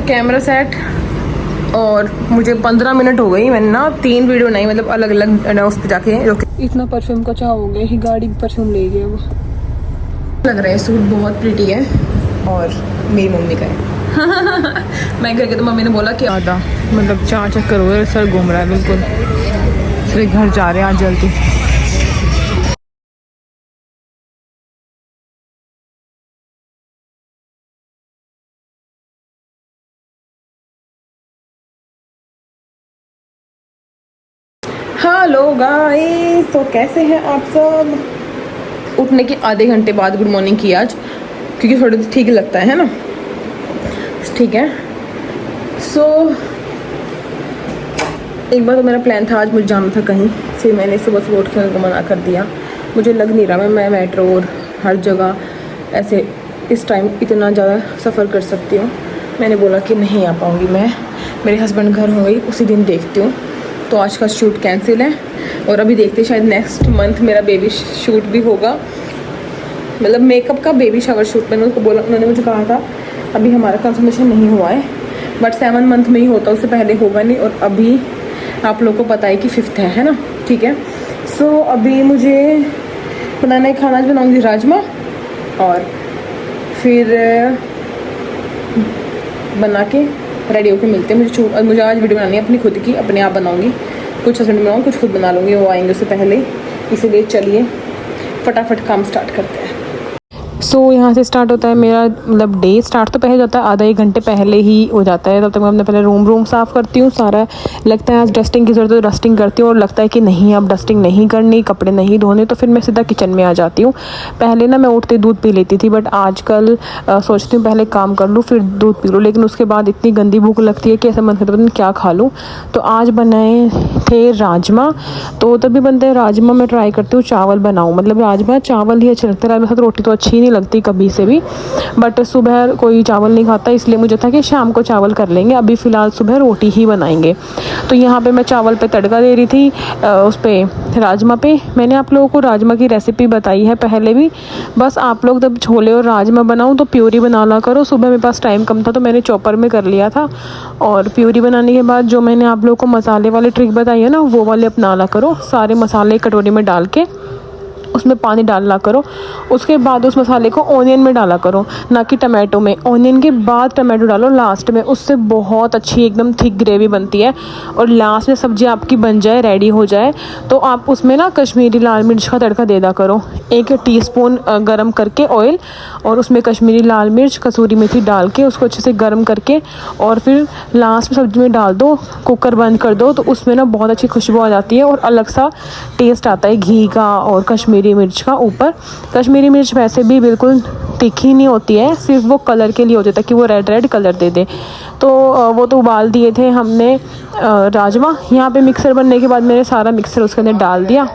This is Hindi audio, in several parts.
कैमरा सेट और मुझे 15 मिनट हो गई, मैंने ना 3 वीडियो बनाई, मतलब अलग अलग उस पर जाके। इतना परफ्यूम का चाह हो गया कि गाड़ी परफ्यूम ले गया। वो लग रहा है सूट बहुत प्रिटी है और मेरी मम्मी का है। मैं घर गई तो मम्मी ने बोला कि आधा मतलब 4 चक्कर हो गए, सर घूम रहा है बिल्कुल, सिर्फ घर जा रहे हैं आज जल्दी। हेलो गाइस, तो कैसे हैं आप सब। उठने के आधे घंटे बाद गुड मॉर्निंग की आज, क्योंकि थोड़ा ठीक लगता है ना। ठीक है। सो एक बार तो मेरा प्लान था आज मुझे जाना था कहीं, फिर मैंने सुबह सुबह उठ के उनको मना कर दिया। मुझे लग नहीं रहा मैं मेट्रो और हर जगह ऐसे इस टाइम इतना ज़्यादा सफ़र कर सकती हूँ। मैंने बोला कि नहीं आ पाऊँगी मैं, मेरे हस्बैंड घर हो गई उसी दिन देखती हूँ। तो आज का शूट कैंसिल है और अभी देखते शायद नेक्स्ट मंथ मेरा बेबी शूट भी होगा, मतलब मेकअप का बेबी शावर शूट। मैंने उनको बोला, उन्होंने मुझे कहा था अभी हमारा कंफर्मेशन नहीं हुआ है, बट 7 मंथ में ही होता, उससे पहले होगा नहीं। और अभी आप लोगों को पता है कि 5th है ना। ठीक है। सो अभी मुझे बनाना है खाना, आज बनाऊँगी राजमा और फिर बना के रेडी होके मिलते हैं। मुझे आज वीडियो बनानी है अपनी खुद की, अपने आप बनाऊंगी। कुछ हस्बैंड बनाऊँगी, कुछ खुद बना लूँगी, वो आएंगे उससे पहले। इसीलिए चलिए फटाफट काम स्टार्ट करते हैं। सो यहाँ से स्टार्ट होता है मेरा, मतलब डे स्टार्ट तो पहले जाता है, आधा 1 घंटे पहले ही हो जाता है। तब तक मैं अपने पहले रूम साफ़ करती हूँ सारा। लगता है आज डस्टिंग की ज़रूरत है तो डस्टिंग करती हूँ, और लगता है कि नहीं अब डस्टिंग नहीं करनी, कपड़े नहीं धोने, तो फिर मैं सीधा किचन में आ जाती हूँ। पहले ना मैं उठते दूध पी लेती थी, बट आजकल सोचती हूँ पहले काम कर लूँ फिर दूध पी लूँ, लेकिन उसके बाद इतनी गंदी भूख लगती है कि ऐसा मन करता है क्या खा लूँ। तो आज बनाए थे राजमा, तो तभी बनते हैं राजमा। मैं ट्राई करती हूँ चावल बनाऊँ, मतलब राजमा चावल ही अच्छे लगते हैं, राजमा साथ रोटी तो अच्छी नहीं लगती कभी से भी। बट सुबह कोई चावल नहीं खाता, इसलिए मुझे था कि शाम को चावल कर लेंगे, अभी फ़िलहाल सुबह रोटी ही बनाएंगे। तो यहाँ पे मैं चावल पे तड़का दे रही थी, उस पे राजमा पे। मैंने आप लोगों को राजमा की रेसिपी बताई है पहले भी, बस आप लोग जब छोले और राजमा बनाऊँ तो प्यूरी बना ला करो। सुबह मेरे पास टाइम कम था तो मैंने चॉपर में कर लिया था, और प्यूरी बनाने के बाद जो मैंने आप लोगों को मसाले वाले ट्रिक बताई है ना, वो वाले अपना ला करो। सारे मसाले कटोरी में डाल के उसमें पानी डालना करो, उसके बाद उस मसाले को ऑनियन में डाला करो, ना कि टमाटो में। ऑनियन के बाद टमाटो डालो लास्ट में, उससे बहुत अच्छी एकदम थिक ग्रेवी बनती है। और लास्ट में सब्ज़ी आपकी बन जाए, रेडी हो जाए, तो आप उसमें ना कश्मीरी लाल मिर्च का तड़का दे दा करो। 1 टीस्पून गरम करके ऑयल, और उसमें कश्मीरी लाल मिर्च कसूरी मेथी डाल के उसको अच्छे से गर्म करके, और फिर लास्ट में सब्ज़ी में डाल दो, कुकर बंद कर दो, तो उसमें ना बहुत अच्छी खुशबू आ जाती है और अलग सा टेस्ट आता है घी का और कश्मीरी मिर्च का। ऊपर कश्मीरी मिर्च वैसे भी बिल्कुल तीखी नहीं होती है, सिर्फ वो कलर के लिए होती है ताकि वो रेड कलर दे दे। तो वो तो उबाल दिए थे हमने राजमा। यहाँ पे मिक्सर बनने के बाद मैंने सारा मिक्सर उसके अंदर डाल दिया।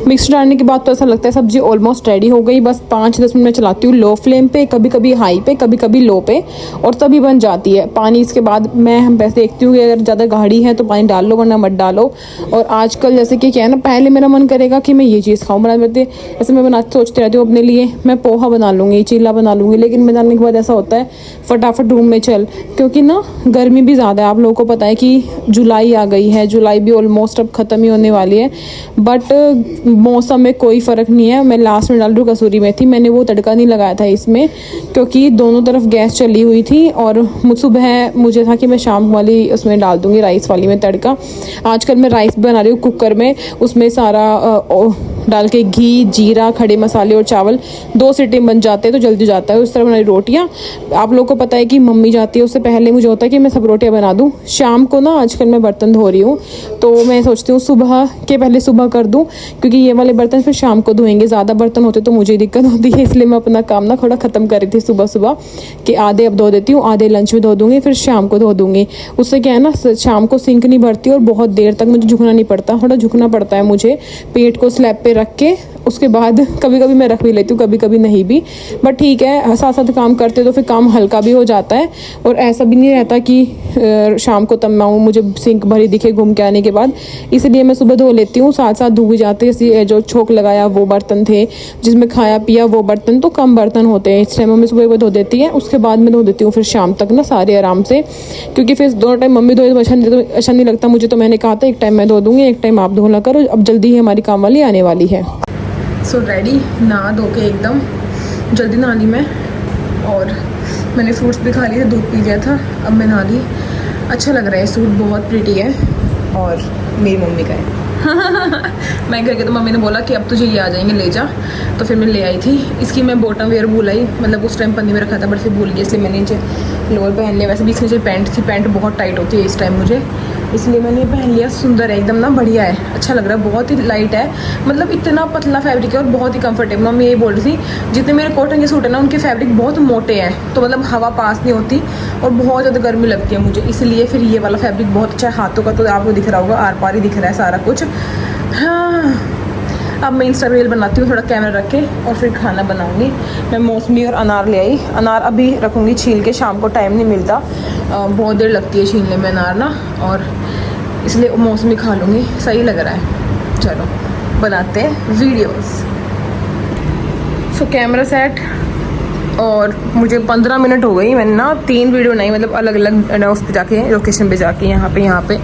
मिक्सर डालने के बाद तो ऐसा लगता है सब्ज़ी ऑलमोस्ट रेडी हो गई। बस 5-10 मिनट में चलाती हूँ लो फ्लेम पे, कभी कभी हाई पे, कभी कभी लो पे, और तभी बन जाती है। पानी इसके बाद हम वैसे देखती हूँ कि अगर ज़्यादा गाढ़ी है तो पानी डाल लो, वरना मत डालो। और आजकल जैसे कि क्या है ना, पहले मेरा मन करेगा कि मैं ये चीज़ खाऊँ, बनाते ऐसे मैं बनाते सोचती रहती हूँ अपने लिए, मैं पोहा बना लूँगी, चीला बना लूँगी, लेकिन बनाने के बाद ऐसा होता है फटाफट रूम में चल, क्योंकि ना गर्मी भी ज़्यादा है। आप लोगों को पता है कि जुलाई आ गई है, जुलाई भी ऑलमोस्ट अब ख़त्म ही होने वाली है, बट मौसम में कोई फ़र्क नहीं है। मैं लास्ट में डाल दूँ कसूरी मेथी, मैंने वो तड़का नहीं लगाया था इसमें, क्योंकि दोनों तरफ गैस चली हुई थी, और सुबह मुझे था कि मैं शाम वाली उसमें डाल दूँगी, राइस वाली में तड़का। आजकल मैं राइस बना रही हूँ कुकर में, उसमें सारा डाल के घी, जीरा, खड़े मसाले और चावल 2 सीटी बन जाते हैं तो जल्दी जाता है। उस तरह बनाई रोटियाँ। आप लोगों को पता है कि मम्मी जाती है, उससे पहले मुझे होता है कि मैं सब रोटियाँ बना दूँ। शाम को ना आजकल मैं बर्तन धो रही हूँ, तो मैं सोचती हूँ सुबह के पहले सुबह कर दूँ, क्योंकि ये वाले बर्तन फिर शाम को धोएंगे। ज़्यादा बर्तन होते तो मुझे दिक्कत होती है, इसलिए मैं अपना काम ना थोड़ा ख़त्म कर रही थी सुबह सुबह, कि आधे अब धो देती हूँ, आधे लंच में धो दूँगी, फिर शाम को धो दूँगी। उससे क्या है ना, शाम को सिंक नहीं भरती और बहुत देर तक मुझे झुकना नहीं पड़ता। थोड़ा झुकना पड़ता है मुझे, पेट को स्लैब पे रख के उसके बाद कभी कभी मैं रख भी लेती हूँ, कभी कभी नहीं भी, बट ठीक है, साथ साथ काम करते तो फिर काम हल्का भी हो जाता है। और ऐसा भी नहीं रहता कि शाम को तब मैं आऊँ मुझे सिंक भरी दिखे घूम के आने के बाद, इसलिए मैं सुबह धो लेती हूँ, साथ साथ धो भी जाते हैं। जो छोंक लगाया वो बर्तन थे, जिसमें खाया पिया वो बर्तन, तो कम बर्तन होते हैं, इस टाइम मम्मी सुबह धो देती है, उसके बाद मैं धो देती हूँ फिर शाम तक ना सारे आराम से, क्योंकि फिर दोनों टाइम मम्मी धोए तो अच्छा नहीं लगता मुझे। तो मैंने कहा था एक टाइम मैं धो दूँगी, एक टाइम आप धोना करो, अब जल्दी ही हमारी काम वाली आने वाली है। सो रेडी, नहा धो के एकदम जल्दी नहा ली मैं, और मैंने फ्रूट्स भी खा लिए थे, दूध पी लिया था, अब मैं नहा ली। अच्छा लग रहा है, सूट बहुत प्रिटी है और मेरी मम्मी का है। मैं घर के तो मम्मी ने बोला कि अब तुझे ये आ जाएंगे ले जा, तो फिर मैं ले आई थी। इसकी मैं बॉटम वेयर भूल आई, मतलब उस टाइम पन्नी में रखा था बट फिर भूल गई, इसलिए मैंने नीचे लोअर पहन लिया। वैसे भी इसमें जो पैंट थी, पैंट बहुत टाइट होती है इस टाइम मुझे, इसलिए मैंने ये पहन लिया। सुंदर है एकदम ना, बढ़िया है, अच्छा लग रहा है, बहुत ही लाइट है, मतलब इतना पतला फैब्रिक है और बहुत ही कंफर्टेबल। मम्मी यही बोल रही थी जितने मेरे कॉटन के सूट है ना उनके फैब्रिक बहुत मोटे हैं, तो मतलब हवा पास नहीं होती और बहुत ज़्यादा गर्मी लगती है मुझे, इसलिए फिर ये वाला फैब्रिक बहुत अच्छा है। हाथों का तो आपको दिख रहा होगा, आर पार ही दिख रहा है सारा कुछ। हाँ, अब मैं इंस्टा रील बनाती हूँ थोड़ा कैमरा रख के, और फिर खाना बनाऊँगी। मैं मौसमी और अनार ले आई, अनार अभी रखूँगी छील के, शाम को टाइम नहीं मिलता, बहुत देर लगती है छीलने में अनार ना, और इसलिए मौसमी खा लूँगी, सही लग रहा है। चलो बनाते हैं वीडियोस। सो कैमरा सेट, और मुझे 15 मिनट हो गई, मैंने ना 3 वीडियो बनाई, मतलब अलग अलग उस पर जाके, लोकेशन पे जाके, यहाँ पे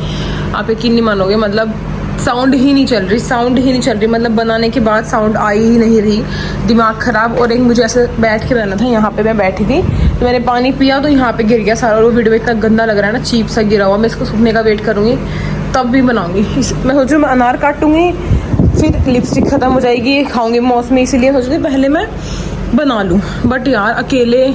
आप यकीन नहीं मानोगे, मतलब साउंड ही नहीं चल रही, मतलब बनाने के बाद साउंड आई ही नहीं रही, दिमाग ख़राब। और एक मुझे ऐसे बैठ के बनाना था, यहाँ पे मैं बैठी थी तो मैंने पानी पिया तो यहाँ पे गिर गया सारा, और वो वीडियो इतना गंदा लग रहा है ना, चीप सा गिरा हुआ। मैं इसको सूखने का वेट करूँगी तब भी बनाऊँगी। मैं सोच रही हूँ मैं अनार काटूँगी, फिर लिपस्टिक ख़त्म हो जाएगी, खाऊँगी मौसमी, इसीलिए सोच रही पहले मैं बना लूँ। बट यार अकेले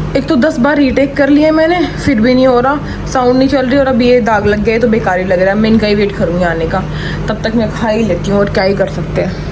एक तो 10 बार रीटेक कर लिए मैंने, फिर भी नहीं हो रहा, साउंड नहीं चल रही, और अब ये दाग लग गए तो बेकार ही लग रहा है। मैं इनका ही वेट करूँगी आने का, तब तक मैं खा ही लेती हूँ, और क्या ही कर सकते हैं।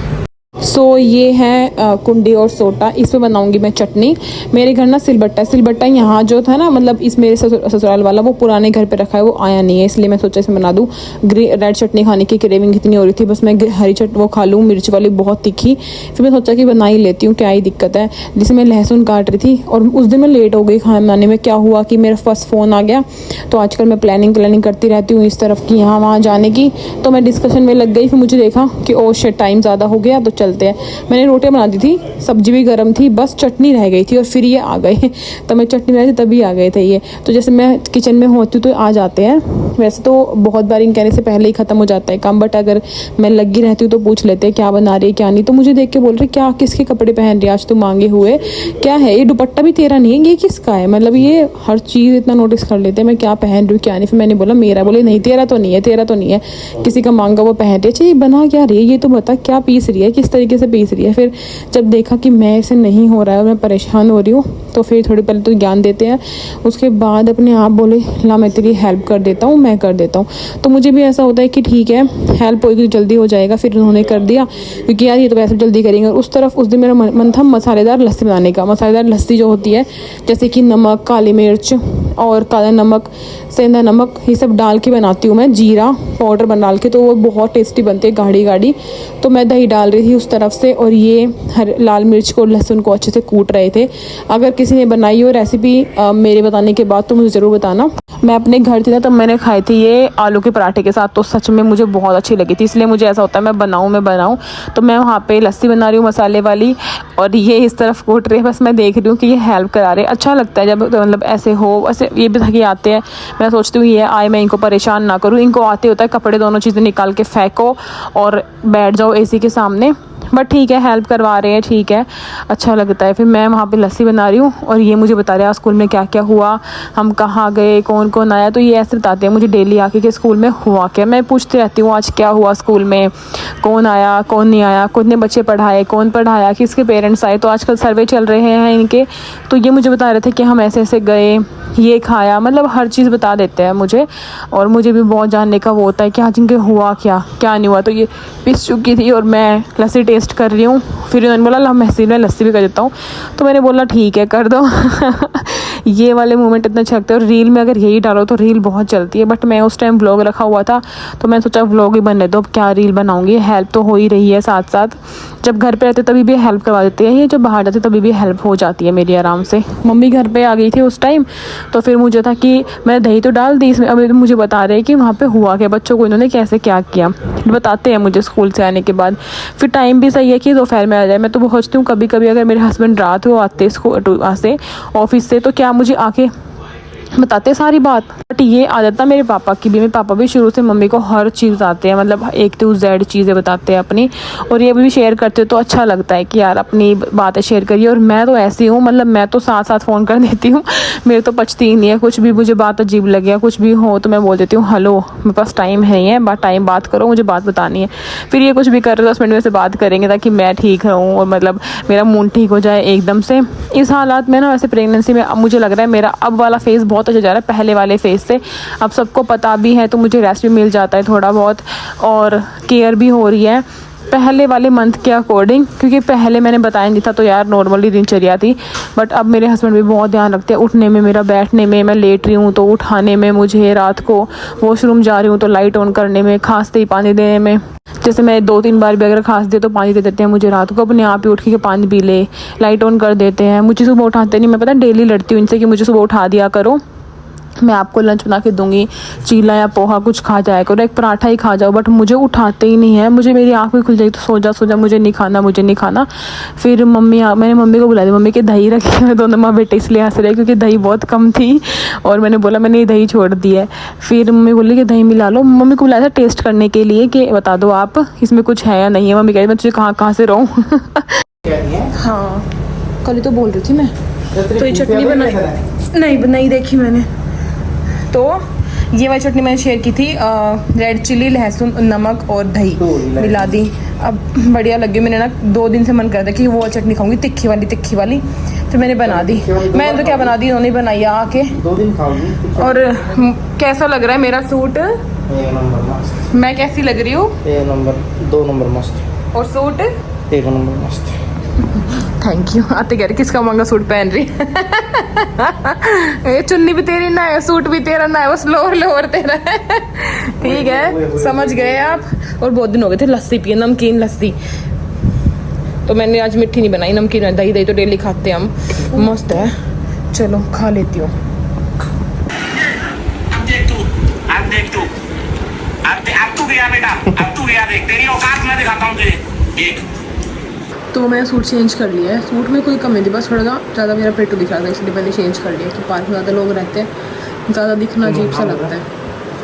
सो ये है कुंडी और सोटा, इसमें बनाऊंगी मैं चटनी। मेरे घर ना सिलबट्टा यहाँ जो था ना, मतलब इस मेरे ससुराल वाला वो पुराने घर पे रखा है, वो आया नहीं है, इसलिए मैं सोचा इसमें बना दूँ। रेड चटनी खाने की क्रेविंग कितनी हो रही थी, बस मैं हरी वो खा लूँ, मिर्च वाली बहुत तीखी। फिर मैं सोचा कि बना ही लेती हूँ, क्या ही दिक्कत है। जिसमें लहसुन काट रही थी, और उस दिन मैं लेट हो गई खाना बनाने में। क्या हुआ कि मेरा फर्स्ट फ़ोन आ गया, तो आजकल मैं प्लानिंग करती रहती हूँ इस तरफ की, यहाँ वहाँ जाने की, तो मैं डिस्कशन में लग गई। फिर मुझे देखा कि ओ शिट टाइम ज़्यादा हो गया, तो चलते हैं। मैंने रोटियां बना दी थी, सब्जी भी गर्म थी, बस चटनी रह गई थी, और फिर ये आ गए। तब मैं चटनी बनाई थी तभी आ गए थे ये। तो जैसे मैं किचन में होती हूँ तो आ जाते हैं, वैसे तो बहुत बार इन कहने से पहले ही ख़त्म हो जाता है काम, बट अगर मैं लगी रहती हूँ तो पूछ लेते हैं क्या बना रही है क्या नहीं। तो मुझे देख के बोल रहे क्या किसके कपड़े पहन रही है आज, तो मांगे हुए क्या है, ये दुपट्टा भी तेरा नहीं है, ये किसका है, मतलब ये हर चीज़ इतना नोटिस कर लेते हैं मैं क्या पहन रही हूँ क्या नहीं। फिर मैंने बोला मेरा, बोले नहीं तेरा तो नहीं है, किसी का मांगा वो पहन रही है। अच्छा ये बना क्या रही है, ये तो बता क्या पीस रही है, किस तरीके से पीस रही है। फिर जब देखा कि मैं ऐसे नहीं हो रहा है और मैं परेशान हो रही हूँ, तो फिर थोड़ी पहले तो ज्ञान देते हैं, उसके बाद अपने आप बोले ला मैं तेरी हेल्प कर देता हूँ, मैं कर देता हूँ। तो मुझे भी ऐसा होता है कि ठीक है हेल्प होगी जल्दी हो जाएगा। फिर उन्होंने कर दिया, क्योंकि यार ये तो वैसे जल्दी करेंगे। और उस तरफ उस दिन मेरा मन था मसालेदार लस्सी बनाने का। मसालेदार लस्सी जो होती है, जैसे कि नमक, काली मिर्च और काला नमक, सेंधा नमक, ये सब डाल के बनाती हूँ मैं, जीरा पाउडर बना डाल के, तो वो बहुत टेस्टी बनती है, गाढ़ी गाढ़ी। तो मैं दही डाल रही थी उस तरफ से, और ये लाल मिर्च को लहसुन को अच्छे से कूट रहे थे। अगर किसी ने बनाई हो रेसिपी मेरे बताने के बाद तो मुझे ज़रूर बताना। मैं अपने घर थी ना तब मैंने खाई थी ये आलू के पराठे के साथ, तो सच में मुझे बहुत अच्छी लगी थी। इसलिए मुझे ऐसा होता है मैं बनाऊँ। तो मैं वहाँ पे लस्सी बना रही हूँ मसाले वाली, और ये इस तरफ कूट रहे हैं, बस मैं देख रही हूँ कि ये हेल्प करा रहे हैं। अच्छा लगता है जब मतलब ऐसे हो, ऐसे ये भी थकी आते हैं। मैं सोचती हूँ ये आए मैं इनको परेशान ना करूँ, इनको आते होता है कपड़े दोनों चीज़ें निकाल के फेंको और बैठ जाओ एसी के सामने, बट ठीक है हेल्प करवा रहे हैं, ठीक है अच्छा लगता है। फिर मैं वहाँ पे लस्सी बना रही हूँ, और ये मुझे बता रहे हैं स्कूल में क्या क्या हुआ, हम कहाँ गए, कौन कौन आया। तो ये ऐसे बताते हैं मुझे डेली आके कि स्कूल में हुआ क्या। मैं पूछती रहती हूँ आज क्या हुआ स्कूल में, कौन आया कौन नहीं आया, कितने बच्चे पढ़ाए, कौन पढ़ाया, किसके पेरेंट्स आए। तो आजकल सर्वे चल रहे हैं इनके, तो ये मुझे बता रहे थे कि हम ऐसे ऐसे गए, ये खाया, मतलब हर चीज़ बता देते हैं मुझे। और मुझे भी बहुत जानने का वो होता है कि आज इनके हुआ क्या क्या नहीं हुआ। तो ये पिस चुकी थी और मैं लस्सी टेस्ट कर रही हूँ। फिर उन्होंने बोला महसीन में लस्सी भी कर देता हूँ, तो मैंने बोला ठीक है कर दो। ये वाले मोमेंट इतना अच्छा लगता है, और रील में अगर यही डालो तो रील बहुत चलती है। बट मैं उस टाइम व्लॉग रखा हुआ था, तो मैं सोचा व्लॉग ही बनने दो, अब क्या रील बनाऊँगी, हेल्प तो हो ही रही है साथ साथ। जब घर पे रहते तभी भी हेल्प करवा देते हैं, ये जब बाहर जाते तभी भी हेल्प हो जाती है मेरी आराम से। मम्मी घर पे आ गई थी उस टाइम, तो फिर मुझे था कि मैं दही तो डाल दी इसमें, अब मुझे बता रहे हैं कि वहाँ पे हुआ क्या, बच्चों को इन्होंने कैसे क्या किया, बताते हैं मुझे स्कूल से आने के बाद। फिर टाइम भी सही है कि दोपहर में आ जाए। मैं तो सोचती हूँ कभी कभी अगर मेरे हस्बैंड रात को आते वहाँ से ऑफिस से, तो क्या मुझे आके बताते सारी बात। बट ये आदत था मेरे पापा की भी, मेरे पापा भी शुरू से मम्मी को हर चीज़ बताते हैं, मतलब एक टू जेड चीज़ें बताते हैं अपनी, और ये भी शेयर करते तो अच्छा लगता है कि यार अपनी बातें शेयर करिए। और मैं तो ऐसी हूँ, मतलब मैं तो साथ साथ फ़ोन कर देती हूँ, मेरे तो पचती ही नहीं है कुछ भी। मुझे बात अजीब लगे या कुछ भी हो तो मैं बोल देती हूँ हेलो मेरे पास टाइम है ही है, टाइम बात करो, मुझे बात बतानी है। फिर ये कुछ भी कर रहे 10 मिनट में से बात करेंगे ताकि मैं ठीक रहूँ और मतलब मेरा मूड ठीक हो जाए एकदम से। इस हालात में ना, वैसे प्रेगनेंसी में अब मुझे लग रहा है मेरा अब वाला फेज़ बहुत अच्छा जा रहा है पहले वाले फेज़ से। अब सबको पता भी है तो मुझे रेस्ट भी मिल जाता है थोड़ा बहुत, और केयर भी हो रही है पहले वाले मंथ के अकॉर्डिंग, क्योंकि पहले मैंने बताया नहीं था तो यार नॉर्मली दिनचर्या थी। बट अब मेरे हस्बैंड भी बहुत ध्यान रखते हैं उठने में, मेरा बैठने में, मैं लेट रही हूँ तो उठाने में मुझे, रात को वॉशरूम जा रही हूँ तो लाइट ऑन करने में, खांसते ही पानी देने में। जैसे मैं 2-3 बार भी अगर खांस दे तो पानी दे देते हैं मुझे रात को, अपने आप ही उठ के पानी पी ले, लाइट ऑन कर देते हैं। मुझे सुबह उठाते नहीं, मैं पता डेली लड़ती हूँ इनसे कि मुझे सुबह उठा दिया करो, मैं आपको लंच बना के दूंगी, चीला या पोहा कुछ खा जाया करो, एक पराठा ही खा जाओ। बट मुझे उठाते ही नहीं है, मुझे मेरी आँख भी खुल जाएगी तो सो जा, मुझे नहीं खाना, मुझे नहीं खाना। फिर मैंने मम्मी को बुला दी, मम्मी के दही रखी है, दोनों माँ बेटे इसलिए हंस रहे क्योंकि दही बहुत कम थी और मैंने बोला मैंने ये दही छोड़ दी है। फिर मम्मी बोली कि दही मिला लो, मम्मी को बुलाया था टेस्ट करने के लिए कि बता दो आप इसमें कुछ है या नहीं है। मम्मी कह रही मैं तुझे कहाँ से रहूँ। हाँ कल ही तो बोल रही थी मैं, तो ये चटनी नहीं देखी मैंने, तो ये वाली चटनी मैंने शेयर की थी, रेड चिली, लहसुन, नमक और दही मिला दी। अब बढ़िया लगी, मैंने ना 2 दिन से मन कर था कि वो चटनी खाऊंगी तीखी वाली, फिर मैंने बना दी। मैंने तो क्या बना दी, इन्होंने बनाई आके। 2 दिन खाऊंगी। और कैसा लग रहा है मेरा सूट, मैं कैसी लग रही हूँ? 2 नंबर मस्त। और सूट 1 नंबर मस्त। Thank you. आते कह रहे किसका महंगा सूट पहन रही ये चुन्नी भी तेरी ना है, सूट भी तेरा ना है, बस लोअर तेरा है। ठीक है समझ गए आप। और बहुत दिन हो गए थे लस्सी पिए, नमकीन लस्सी, तो मैंने आज मिट्टी नहीं बनाई, नमकीन। दही तो डेली खाते हैं हम, मस्त है। चलो खा लेती हूँ। अब तू गया देख, तेरी औकात मैं दिखाता हूँ तुझे। तो मैंने सूट चेंज कर लिया है, सूट में कोई कमी थी, बस थोड़ा ज़्यादा मेरा पेट दिख रहा था इसलिए मैंने चेंज कर लिया कि पार्क में ज़्यादा लोग रहते हैं, ज़्यादा दिखना अजीब सा लगता है,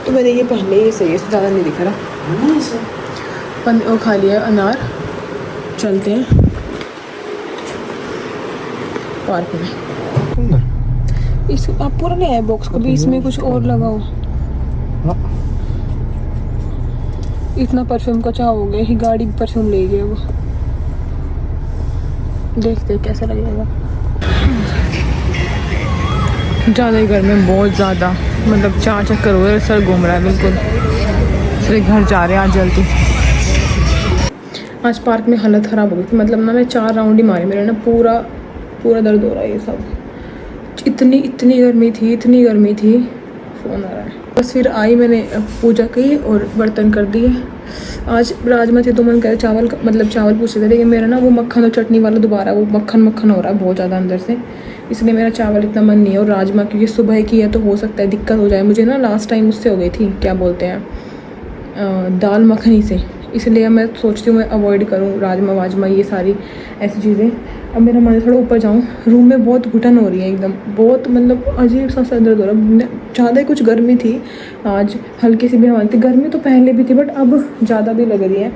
तो मैंने ये पहले ही सही है, ज़्यादा नहीं दिख रहा। वो खा लिया अनार, चलते हैं पार्क में। इस आप पूरा ले आए बॉक्स को भी, इसमें कुछ और लगाओ। इतना परफ्यूम का चाह हो गया, ही गाड़ी भी परफ्यूम ले गया वो, देखते कैसा लगेगा। ज़्यादा ही गर्मी में, बहुत ज़्यादा, मतलब 4 चक्कर हो रहे, सर घूम रहा है बिल्कुल। फिर घर जा रहे हैं आज जल्दी। आज पार्क में हालत ख़राब हो गई थी, मतलब ना मैं 4 राउंड ही मारे, मेरा ना पूरा दर्द हो रहा है ये सब। इतनी गर्मी थी। फ़ोन आ रहा है। बस फिर आई, मैंने पूजा की और बर्तन कर दिए। आज राजमा थे तो मन करे चावल पूछ रहे थे, लेकिन मेरा ना वो मक्खन और चटनी वाला दोबारा वो मक्खन हो रहा है बहुत ज़्यादा अंदर से, इसलिए मेरा चावल इतना मन नहीं है। और राजमा क्योंकि सुबह की है तो हो सकता है दिक्कत हो जाए मुझे ना, लास्ट टाइम उससे हो गई थी, क्या बोलते हैं, दाल मखनी से, इसलिए मैं सोचती हूँ मैं अवॉइड करूँ राजमा वाजमा ये सारी ऐसी चीज़ें। अब मेरा मन थोड़ा ऊपर जाऊँ, रूम में बहुत घुटन हो रही है एकदम, बहुत मतलब अजीब सा सर दर्द हो रहा है। ज़्यादा ही कुछ गर्मी थी आज, हल्की सी भी हवा थी, गर्मी तो पहले भी थी बट अब ज़्यादा भी लग रही है।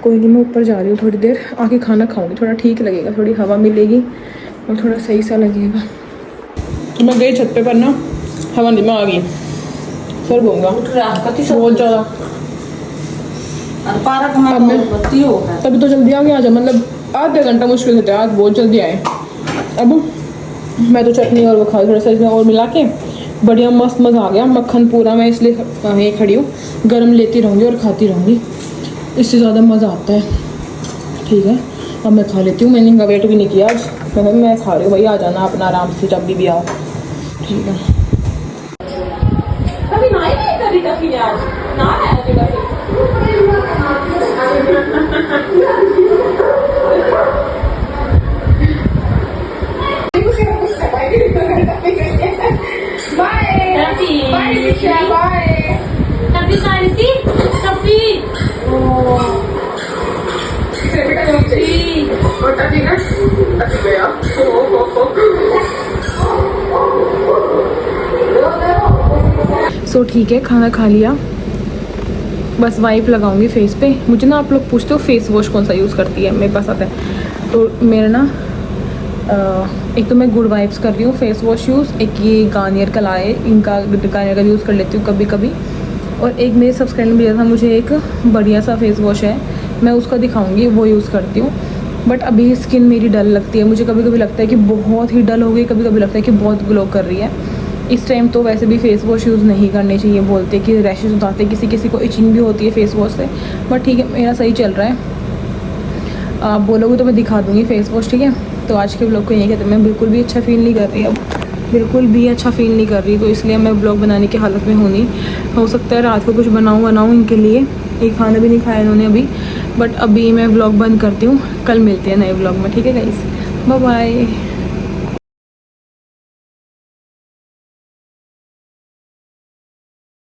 कोई नहीं, मैं ऊपर जा रही हूँ, थोड़ी देर आके खाना खाऊंगी, थोड़ा ठीक लगेगा, थोड़ी हवा मिलेगी और थोड़ा सही सा लगेगा। तो मैं गई छत पे पर ना हवा नहीं, मैं आ गई, सर घूमगा बहुत ज़्यादा। तभी तो जल्दी आ गया आज, मतलब आधा घंटा मुश्किल से था, आज बहुत जल्दी आए। अब मैं तो चटनी और वो खा, थोड़ा सा इसमें और मिला के बढ़िया मस्त मज़ा आ गया। मक्खन पूरा, मैं इसलिए यहीं खड़ी हूँ, गरम लेती रहूँगी और खाती रहूँगी, इससे ज़्यादा मज़ा आता है। ठीक है अब मैं खा लेती हूँ, मैंने इनका वेट भी नहीं किया आज, मैं खा रही हूँ, भाई आ जाना अपना आराम से जब भी आओ। ठीक है सो ठीक है, खाना खा लिया, बस वाइप लगाऊंगी फेस पे। मुझे ना आप लोग पूछते हो फेस वॉश कौन सा यूज़ करती है, मेरे पास आता है तो मेरा ना एक तो मैं गुड वाइब्स कर रही हूँ फेस वॉश यूज़, एक ये गार्नियर का लाए, इनका गार्नियर का यूज़ कर लेती हूँ कभी कभी, और एक मेरे सब्सक्राइबर ने दिया था मुझे एक बढ़िया सा फेस वॉश है, मैं उसका दिखाऊंगी, वो यूज़ करती हूँ। बट अभी स्किन मेरी डल लगती है, मुझे कभी कभी लगता है कि बहुत ही डल हो गई, कभी कभी लगता है कि बहुत ग्लो कर रही है। इस टाइम तो वैसे भी फेस वॉश यूज़ नहीं करने चाहिए, बोलते हैं कि रैशेज उतारते, किसी किसी को इचिंग भी होती है फेस वॉश से, बट ठीक है मेरा सही चल रहा है। आप बोलोगे तो मैं दिखा दूँगी फेस वॉश, ठीक है। तो आज के ब्लॉग को यही कहते हैं, मैं बिल्कुल भी अच्छा फ़ील नहीं कर रही अब, बिल्कुल भी अच्छा फ़ील नहीं कर रही, तो इसलिए मैं ब्लॉग बनाने की हालत में हूँ नहीं। हो सकता है रात को कुछ बनाऊँ इनके लिए, ये खाना भी नहीं खाया इन्होंने अभी, बट अभी मैं ब्लॉग बंद करती हूँ, कल मिलते हैं नए ब्लॉग में, ठीक है गाइस, बाय बाय।